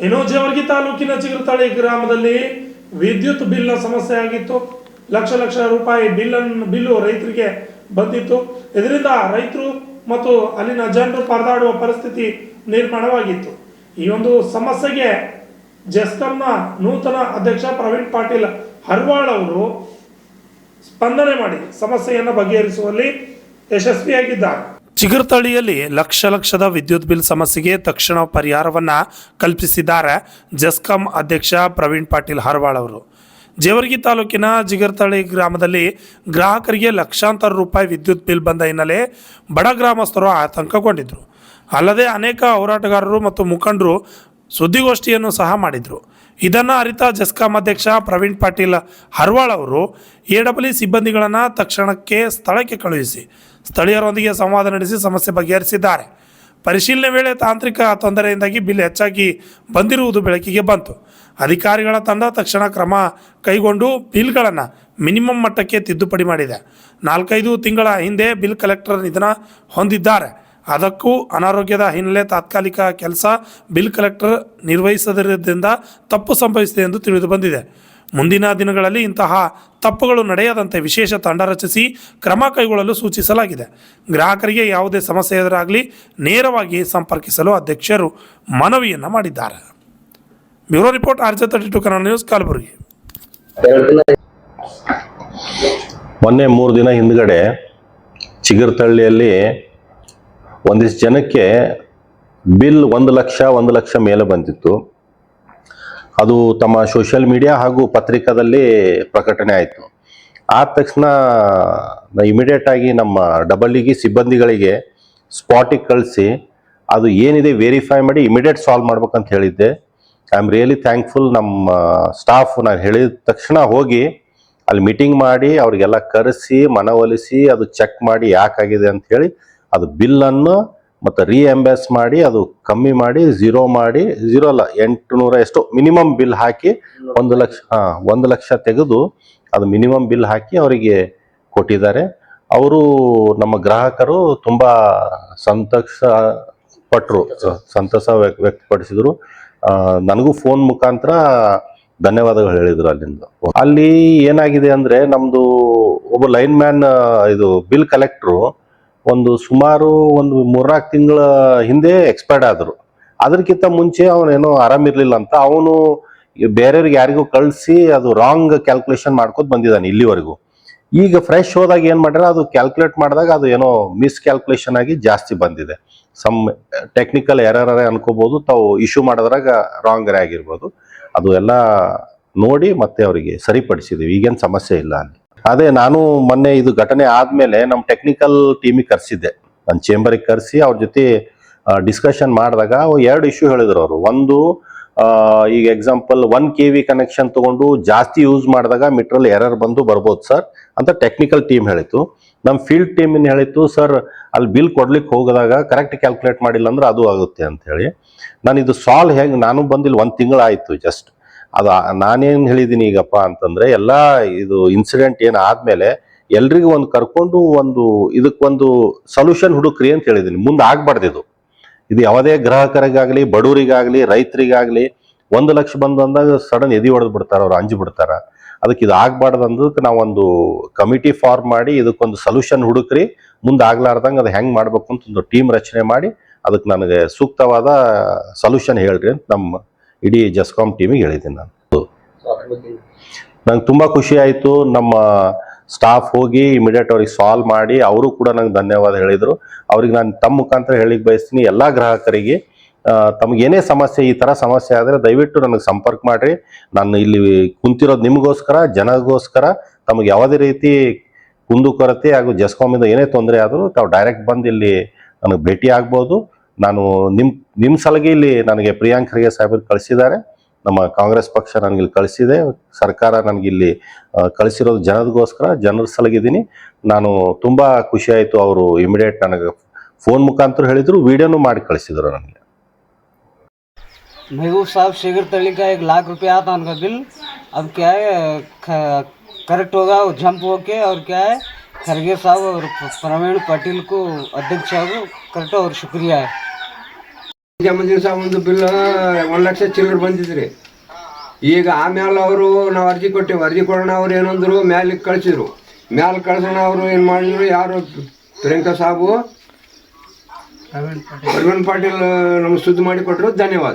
ಇನ್ನು ಜೇವರ್ಗಿ ತಾಲೂಕಿನ ಚಿಗುರುತಳಿ ಗ್ರಾಮದಲ್ಲಿ ವಿದ್ಯುತ್ ಬಿಲ್ನ ಸಮಸ್ಯೆ ಆಗಿತ್ತು. ಲಕ್ಷ ಲಕ್ಷ ರೂಪಾಯಿ ಬಿಲ್ಲು ರೈತರಿಗೆ ಬಂದಿತ್ತು. ಇದರಿಂದ ರೈತರು ಮತ್ತು ಅಲ್ಲಿನ ಜನರು ಪರದಾಡುವ ಪರಿಸ್ಥಿತಿ ನಿರ್ಮಾಣವಾಗಿತ್ತು. ಈ ಒಂದು ಸಮಸ್ಯೆಗೆ ಜೆಸ್ಕಾಂನ ನೂತನ ಅಧ್ಯಕ್ಷ ಪ್ರವೀಣ್ ಪಾಟೀಲ್ ಹರ್ವಾಳ್ ಅವರು ಸ್ಪಂದನೆ ಮಾಡಿ ಸಮಸ್ಯೆಯನ್ನು ಬಗೆಹರಿಸುವಲ್ಲಿ ಯಶಸ್ವಿಯಾಗಿದ್ದಾರೆ. ಚಿಗುರುತಳಿಯಲ್ಲಿ ಲಕ್ಷದ ವಿದ್ಯುತ್ ಬಿಲ್ ಸಮಸ್ಯೆಗೆ ತಕ್ಷಣ ಪರಿಹಾರವನ್ನ ಕಲ್ಪಿಸಿದ್ದಾರೆ ಜೆಸ್ಕಾಂ ಅಧ್ಯಕ್ಷ ಪ್ರವೀಣ್ ಪಾಟೀಲ್ ಹರ್ವಾಳ್ ಅವರು. ಜೇವರ್ಗಿ ತಾಲೂಕಿನ ಚಿಗುರುತಳಿ ಗ್ರಾಮದಲ್ಲಿ ಗ್ರಾಹಕರಿಗೆ ಲಕ್ಷಾಂತರ ರೂಪಾಯಿ ವಿದ್ಯುತ್ ಬಿಲ್ ಬಂದ ಹಿನ್ನೆಲೆ ಬಡ ಗ್ರಾಮಸ್ಥರು ಆತಂಕಗೊಂಡಿದ್ದರು. ಅಲ್ಲದೆ ಅನೇಕ ಹೋರಾಟಗಾರರು ಮತ್ತು ಮುಖಂಡರು ಸುದ್ದಿಗೋಷ್ಠಿಯನ್ನು ಸಹ ಮಾಡಿದರು. ಇದನ್ನು ಅರಿತ ಜೆಸ್ಕಾಂ ಅಧ್ಯಕ್ಷ ಪ್ರವೀಣ್ ಪಾಟೀಲ್ ಹರ್ವಾಳ್ ಅವರು ಎಡಬ್ಲ್ಯೂ ಸಿಬ್ಬಂದಿಗಳನ್ನು ತಕ್ಷಣಕ್ಕೆ ಸ್ಥಳಕ್ಕೆ ಕಳುಹಿಸಿ ಸ್ಥಳೀಯರೊಂದಿಗೆ ಸಂವಾದ ನಡೆಸಿ ಸಮಸ್ಯೆ ಬಗೆಹರಿಸಿದ್ದಾರೆ. ಪರಿಶೀಲನೆ ವೇಳೆ ತಾಂತ್ರಿಕ ತೊಂದರೆಯಿಂದಾಗಿ ಬಿಲ್ ಹೆಚ್ಚಾಗಿ ಬಂದಿರುವುದು ಬೆಳಕಿಗೆ ಬಂತು. ಅಧಿಕಾರಿಗಳ ತಂಡ ತಕ್ಷಣ ಕ್ರಮ ಕೈಗೊಂಡು ಬಿಲ್ಗಳನ್ನು ಮಿನಿಮಮ್ ಮಟ್ಟಕ್ಕೆ ತಿದ್ದುಪಡಿ ಮಾಡಿದೆ. 4-5 ತಿಂಗಳ ಹಿಂದೆ ಬಿಲ್ ಕಲೆಕ್ಟರ್ ನಿಧನ ಹೊಂದಿದ್ದಾರೆ. ಅದಕ್ಕೂ ಅನಾರೋಗ್ಯದ ಹಿನ್ನೆಲೆ ತಾತ್ಕಾಲಿಕ ಕೆಲಸ ಬಿಲ್ ಕಲೆಕ್ಟರ್ ನಿರ್ವಹಿಸದಿರುವುದರಿಂದ ತಪ್ಪು ಸಂಭವಿಸಿದೆ ಎಂದು ತಿಳಿದು ಬಂದಿದೆ. ಮುಂದಿನ ದಿನಗಳಲ್ಲಿ ಇಂತಹ ತಪ್ಪುಗಳು ನಡೆಯದಂತೆ ವಿಶೇಷ ತಂಡ ರಚಿಸಿ ಕ್ರಮ ಕೈಗೊಳ್ಳಲು ಸೂಚಿಸಲಾಗಿದೆ. ಗ್ರಾಹಕರಿಗೆ ಯಾವುದೇ ಸಮಸ್ಯೆ ಎದುರಾಗಲಿ ನೇರವಾಗಿ ಸಂಪರ್ಕಿಸಲು ಅಧ್ಯಕ್ಷರು ಮನವಿಯನ್ನು ಮಾಡಿದ್ದಾರೆ. Bureau report RJ32 Kannada news, Kalaburagi. ಮೊನ್ನೆ 3 ದಿನ ಹಿಂದ್ಗಡೆ ಚಿಗುರುತಳ್ಳಿಯಲ್ಲಿ ಒಂದಿಷ್ಟು ಜನಕ್ಕೆ ಬಿಲ್ 1 ಲಕ್ಷ ಮೇಲೆ ಬಂದಿತ್ತು. ಅದು ತಮ್ಮ ಸೋಷಿಯಲ್ ಮೀಡಿಯಾ ಹಾಗೂ ಪತ್ರಿಕಾದಲ್ಲಿ ಪ್ರಕಟಣೆ ಆಯಿತು. ಆದ ತಕ್ಷಣ ಇಮಿಡಿಯೇಟ್ ಆಗಿ ನಮ್ಮ ಡಬಲ್ಇಗೆ ಸಿಬ್ಬಂದಿಗಳಿಗೆ ಸ್ಪಾಟಿಗೆ ಕಳಿಸಿ ಅದು ಏನಿದೆ ವೆರಿಫೈ ಮಾಡಿ ಇಮಿಡಿಯೇಟ್ ಸಾಲ್ವ್ ಮಾಡ್ಬೇಕಂತ ಹೇಳಿದ್ದೆ. I am really thankful. ನಮ್ಮ ಸ್ಟಾಫ್ ನಾನು ಹೇಳಿದ ತಕ್ಷಣ ಹೋಗಿ ಅಲ್ಲಿ ಮೀಟಿಂಗ್ ಮಾಡಿ ಅವರಿಗೆಲ್ಲ ಕರೆಸಿ ಮನವೊಲಿಸಿ ಅದು ಚೆಕ್ ಮಾಡಿ ಯಾಕಾಗಿದೆ ಅಂತ ಹೇಳಿ ಅದು ಬಿಲ್ಲನ್ನು ಮತ್ತು ರೀಎಂಬರ್ಸ್ ಮಾಡಿ ಅದು ಕಮ್ಮಿ ಮಾಡಿ ಝೀರೋ ಅಲ್ಲ 800 ಎಷ್ಟು ಮಿನಿಮಮ್ ಬಿಲ್ ಹಾಕಿ 1 ಲಕ್ಷ ತೆಗೆದು ಅದು ಮಿನಿಮಮ್ ಬಿಲ್ ಹಾಕಿ ಅವರಿಗೆ ಕೊಟ್ಟಿದ್ದಾರೆ. ಅವರು ನಮ್ಮ ಗ್ರಾಹಕರು ತುಂಬ ಸಂತೋಷ ವ್ಯಕ್ತಪಡಿಸಿದರು. ನನಗೂ ಫೋನ್ ಮುಖಾಂತರ ಧನ್ಯವಾದಗಳು ಹೇಳಿದರು. ಅಲ್ಲಿ ಏನಾಗಿದೆ ಅಂದರೆ ನಮ್ಮದು ಒಬ್ಬ ಲೈನ್ ಮ್ಯಾನ್ ಇದು ಬಿಲ್ ಕಲೆಕ್ಟ್ರು ಸುಮಾರು 3-4 ತಿಂಗಳ ಹಿಂದೆ ಎಕ್ಸ್ಪೈರ್ಡ್ ಆದರು. ಅದಕ್ಕಿಂತ ಮುಂಚೆ ಅವನೇನೋ ಆರಾಮಿರ್ಲಿಲ್ಲ ಅಂತ ಅವನು ಬೇರೆಯವ್ರಿಗೆ ಯಾರಿಗೂ ಕಳಿಸಿ ಅದು ರಾಂಗ್ ಕ್ಯಾಲ್ಕುಲೇಷನ್ ಮಾಡ್ಕೊತ ಬಂದಿದ್ದಾನೆ ಇಲ್ಲಿವರೆಗೂ. ಈಗ ಫ್ರೆಶ್ ಹೋದಾಗ ಏನು ಮಾಡ್ಯಾರ ಅದು ಕ್ಯಾಲ್ಕುಲೇಟ್ ಮಾಡಿದಾಗ ಅದು ಏನೋ ಮಿಸ್ ಕ್ಯಾಲ್ಕುಲೇಷನ್ ಆಗಿ ಜಾಸ್ತಿ ಬಂದಿದೆ. ಸಮ್ ಟೆಕ್ನಿಕಲ್ ಎರರ್ ಅನ್ಕೋಬಹುದು, ತಾವು ಇಶ್ಯೂ ಮಾಡೋದ್ರಾಗ ರಾಂಗ್ ಆಗಿರ್ಬೋದು. ಅದು ಎಲ್ಲ ನೋಡಿ ಮತ್ತೆ ಅವರಿಗೆ ಸರಿಪಡಿಸಿದ್ದೀವಿ. ಈಗೇನು ಸಮಸ್ಯೆ ಇಲ್ಲ ಅಲ್ಲಿ. ಅದೇ ನಾನು ಮೊನ್ನೆ ಇದು ಘಟನೆ ಆದಮೇಲೆ ನಮ್ಮ ಟೆಕ್ನಿಕಲ್ ಟೀಮಿಗೆ ಕರೆಸಿದ್ದೆ, ನನ್ನ ಚೇಂಬರಿಗೆ ಕರೆಸಿ ಅವ್ರ ಜೊತೆ ಡಿಸ್ಕಷನ್ ಮಾಡಿದಾಗ 2 ಇಶ್ಯೂ ಹೇಳಿದ್ರು ಅವರು. ಒಂದು, ಈಗ ಎಕ್ಸಾಂಪಲ್ 1 kV ಕನೆಕ್ಷನ್ ತಗೊಂಡು ಜಾಸ್ತಿ ಯೂಸ್ ಮಾಡಿದಾಗ ಮೀಟ್ರಲ್ಲಿ ಎರರ್ ಬರ್ಬೋದು ಸರ್ ಅಂತ ಟೆಕ್ನಿಕಲ್ ಟೀಮ್ ಹೇಳಿತ್ತು. ನಮ್ಮ ಫೀಲ್ಡ್ ಟೀಮ್ ಏನು ಹೇಳಿತ್ತು, ಸರ್ ಅಲ್ಲಿ ಬಿಲ್ ಕೊಡ್ಲಿಕ್ಕೆ ಹೋಗಿದಾಗ ಕರೆಕ್ಟ್ ಕ್ಯಾಲ್ಕುಲೇಟ್ ಮಾಡಿಲ್ಲ ಅಂದ್ರೆ ಅದು ಆಗುತ್ತೆ ಅಂತ ಹೇಳಿ. ನಾನು ಇದು ಸಾಲ್ವ್ ಹೆಂಗೆ, ನಾನು ಬಂದಿಲ್ಲ 1 ತಿಂಗಳಾಯಿತು ಜಸ್ಟ್. ಅದು ನಾನೇನು ಹೇಳಿದ್ದೀನಿ ಈಗಪ್ಪ ಅಂತಂದ್ರೆ ಎಲ್ಲ ಇದು ಇನ್ಸಿಡೆಂಟ್ ಏನು ಆದ್ಮೇಲೆ ಎಲ್ರಿಗೂ ಕರ್ಕೊಂಡು ಇದಕ್ಕೊಂದು ಸೊಲ್ಯೂಷನ್ ಹುಡುಕ್ರಿ ಅಂತ ಹೇಳಿದ್ದೀನಿ. ಮುಂದೆ ಆಗ್ಬಾರ್ದು ಇದು ಯಾವುದೇ ಗ್ರಾಹಕರಿಗಾಗ್ಲಿ ಬಡವರಿಗಾಗ್ಲಿ ರೈತರಿಗಾಗ್ಲಿ 1 ಲಕ್ಷ ಬಂದಾಗ ಸಡನ್ ಎದಿ ಹೊಡೆದು ಬಿಡ್ತಾರ, ಅವ್ರು ಅಂಜು ಬಿಡ್ತಾರ. ಅದಕ್ಕೆ ಇದು ಆಗ್ಬಾರ್ದು ಅಂದಕ್ಕೆ ನಾವೊಂದು ಕಮಿಟಿ ಫಾರ್ಮ್ ಮಾಡಿ ಇದಕ್ಕೊಂದು ಸೊಲ್ಯೂಷನ್ ಹುಡುಕ್ರಿ, ಮುಂದೆ ಆಗ್ಲಾರ್ದಂಗೆ ಅದು ಹೆಂಗೆ ಮಾಡ್ಬೇಕು ಅಂತ ಒಂದು ಟೀಮ್ ರಚನೆ ಮಾಡಿ ಅದಕ್ಕೆ ನನಗೆ ಸೂಕ್ತವಾದ ಸೊಲ್ಯೂಷನ್ ಹೇಳ್ರಿ ಅಂತ ನಮ್ಮ ಇಡೀ ಜೆಸ್ಕಾಂ ಟೀಮಿಗೆ ಹೇಳಿದ್ದೀನಿ ನಾನು. ನಂಗೆ ತುಂಬ ಖುಷಿ ಆಯಿತು. ನಮ್ಮ ಸ್ಟಾಫ್ ಹೋಗಿ ಇಮಿಡಿಯೇಟ್ ಅವ್ರಿಗೆ ಸಾಲ್ವ್ ಮಾಡಿ ಅವರು ಕೂಡ ನಂಗೆ ಧನ್ಯವಾದ ಹೇಳಿದರು. ಅವ್ರಿಗೆ ನಾನು ತಮ್ಮ ಮುಖಾಂತರ ಹೇಳಿಕ್ ಬಯಸ್ತೀನಿ, ಎಲ್ಲ ಗ್ರಾಹಕರಿಗೆ ತಮಗೇನೇ ಸಮಸ್ಯೆ ಈ ಥರ ಸಮಸ್ಯೆ ಆದರೆ ದಯವಿಟ್ಟು ನನಗೆ ಸಂಪರ್ಕ ಮಾಡಿರಿ. ನಾನು ಇಲ್ಲಿ ಕುಂತಿರೋದು ನಿಮಗೋಸ್ಕರ, ಜನಗೋಸ್ಕರ. ತಮಗೆ ಯಾವುದೇ ರೀತಿ ಕುಂದುಕೊರತೆ ಹಾಗೂ ಜೆಸ್ಕಾಮಿಂದ ಏನೇ ತೊಂದರೆ ಆದರೂ ತಾವು ಡೈರೆಕ್ಟ್ ಬಂದು ಇಲ್ಲಿ ನನಗೆ ಭೇಟಿ ಆಗ್ಬೋದು. ನಾನು ನಿಮ್ಮ ಸಲಗಿ ಇಲ್ಲಿ ನನಗೆ ಪ್ರಿಯಾಂಕ್ ಖರ್ಗೆ ಸಾಹೇಬರು ಕಳಿಸಿದ್ದಾರೆ, ನಮ್ಮ ಕಾಂಗ್ರೆಸ್ ಪಕ್ಷ ನನಗಿಲ್ಲಿ ಕಳಿಸಿದೆ, ಸರ್ಕಾರ ನನಗಿಲ್ಲಿ ಕಳಿಸಿರೋದು ಜನರಿಗೋಸ್ಕರ, ಜನರ ಸಲಗಿದ್ದೀನಿ. ನಾನು ತುಂಬ ಖುಷಿ ಆಯಿತು. ಅವರು ಇಮಿಡಿಯೇಟ್ ನನಗೆ ಫೋನ್ ಮುಖಾಂತರ ಹೇಳಿದರು, ವಿಡಿಯೋನು ಮಾಡಿ ಕಳಿಸಿದ್ರು ನನಗೆ. महबूब साहब चिगुरुतली का 1 लाख रुपया आता उनका बिल, अब क्या है करेक्ट होगा वो जंप होके, और क्या है खरगे साहब और प्रवीण पाटिल को अध्यक्ष साहब करेक्ट और शुक्रिया है। ಜಮ ದಿವಸ ಒಂದು ಬಿಲ್ 1 ಲಕ್ಷ ಚಿಲ್ಲರ್ ಬಂದಿದ್ರಿ. ಈಗ ಆಮೇಲೆ ಅವರು ನಾವು ಅರ್ಜಿ ಕೊಟ್ಟೆವು. ಅರ್ಜಿ ಕೊಡೋಣ ಅವ್ರು ಏನಂದ್ರು ಮ್ಯಾಲಿಗೆ ಕಳಿಸಿದ್ರು. ಮ್ಯಾಲೆ ಕಳ್ಸೋಣ ಅವರು ಏನು ಮಾಡಿದ್ರು, ಯಾರು ಪ್ರಿಯಾಂಕಾ ಸಾಬು ಪ್ರವೀಣ್ ಪಾಟೀಲ್ ನಮ್ಗೆ ಸುದ್ದಿ ಮಾಡಿ ಕೊಟ್ಟರು. ಧನ್ಯವಾದ.